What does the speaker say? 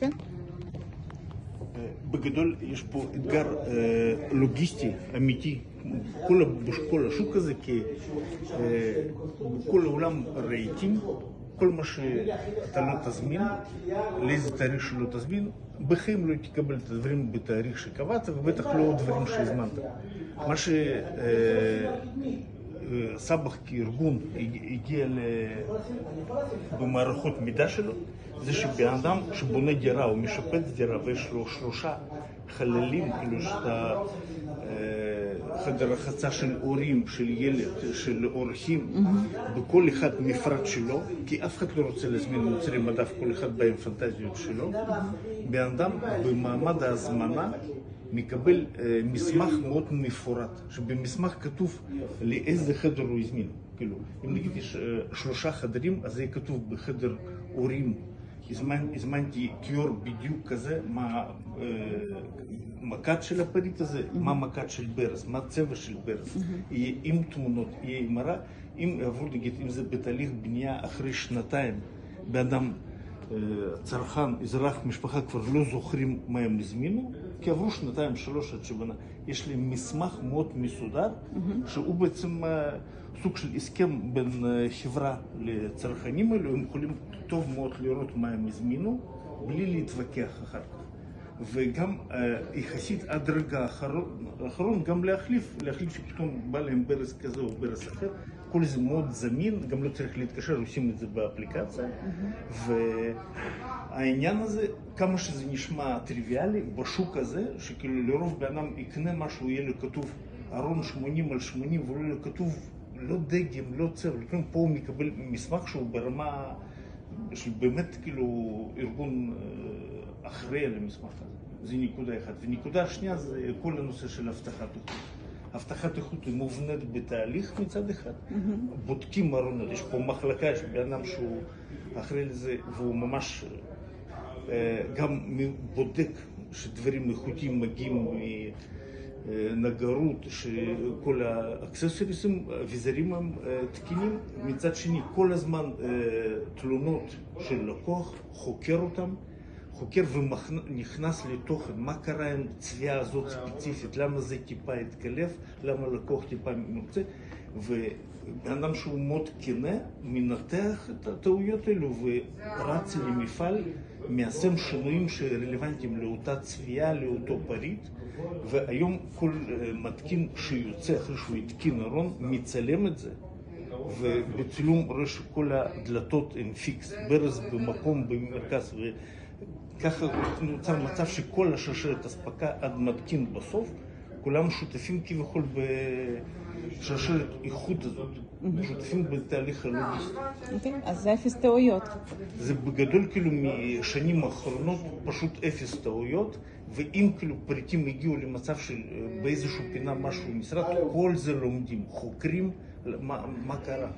כן. בגדול יש פה אתגר לוגיסטי אמיתי. כל השוק הזה, כי בכל העולם רהיטים, כל מה שאתה לא תזמין, לאיזה תאריך שלא תזמין, בחיים לא תקבל את הדברים בתאריך שקבעת, ובטח לא דברים שהזמנת. מה סבח כארגון הגיע במערכות מידע שלו, זה שבן אדם שבונה דירה או משפץ דירה ויש לו 3 חללים, כאילו שאתה חדר רחצה של הורים, של ילד, של אורחים, בכל אחד מפרט שלו, כי אף אחד לא רוצה להזמין מוצרי מדף, כל אחד בא עם פנטזיות שלו. בן אדם במעמד ההזמנה מקבל מסמך מאוד מפורט, שבמסמך כתוב לאיזה חדר הוא הזמין. כאילו, אם נגיד יש 3 חדרים, אז זה כתוב בחדר הורים. הזמנתי כיור בדיוק כזה, מה מקד של הפריט הזה, מה מקד של ברז, מה צבע של ברז, יהיה עם תמונות, יהיה עם מראה, אם עבור נגיד, אם זה בתהליך בנייה אחרי 2, באדם, צרכן, אזרח, משפחה כבר לא זוכרים מה הם הזמינו, כי עברו 2-3 עד שבנה. יש לי מסמך מאוד מסודר, שהוא בעצם סוג של הסכם בין חברה לצרכנים האלו, הם יכולים טוב מאוד לראות מה הם הזמינו, בלי להתווכח אחר כך. וגם יחסית עד רגע האחרון גם להחליף שפתאום בא להם ברז כזה או ברז אחר, כל זה מאוד זמין, גם לא צריך להתקשר, עושים את זה באפליקציה. והעניין הזה, כמה שזה נשמע טריוויאלי, בשוק הזה, שכאילו לרוב באדם יקנה משהו, יהיה לו כתוב ארון 80/80, ולא יהיה כתוב לא דגם, לא צבע, פה הוא מקבל מסמך שהוא ברמה של באמת כאילו ארגון אחראי על המסמך הזה. זה נקודה אחת. ונקודה שנייה זה כל הנושא של הבטחת איכות. הבטחת איכות היא מובנית בתהליך מצד אחד, בודקים ארונות, יש פה מחלקה, יש בן אדם שהוא אחראי לזה, והוא ממש גם בודק שדברים איכותיים מגיעים מנגרות, שכל האקססוריסים, אביזרים הם תקינים. מצד שני, כל הזמן תלונות של לקוח, חוקר אותם, חוקר ונכנס לתוכן, מה קרה עם צביעה הזאת ספציפית, למה זה טיפה התקלף, למה לקוח טיפה מוקצה, ובן אדם שהוא מאוד כנה, מנתח את הטעויות האלו ורץ למפעל, מיישם שינויים שרלוונטיים לאותה צביעה, לאותו פריט, והיום כל מתקין שיוצא אחרי שהוא התקין ארון, מצלם את זה, ובצילום רואה שכל הדלתות הן פיקס, ברז במקום במרכז, ככה נוצר מצב שכל השרשרת אספקה עד מתקין בסוף, כולם שותפים כביכול בשרשרת איכות הזאת, שותפים בתהליך הלוגיסטי. אז זה 0 טעויות. זה בגדול כאילו משנים האחרונות פשוט 0 טעויות, ואם כאילו פריטים הגיעו למצב של באיזשהו פינה משהו משרד, כל זה לומדים, חוקרים מה קרה.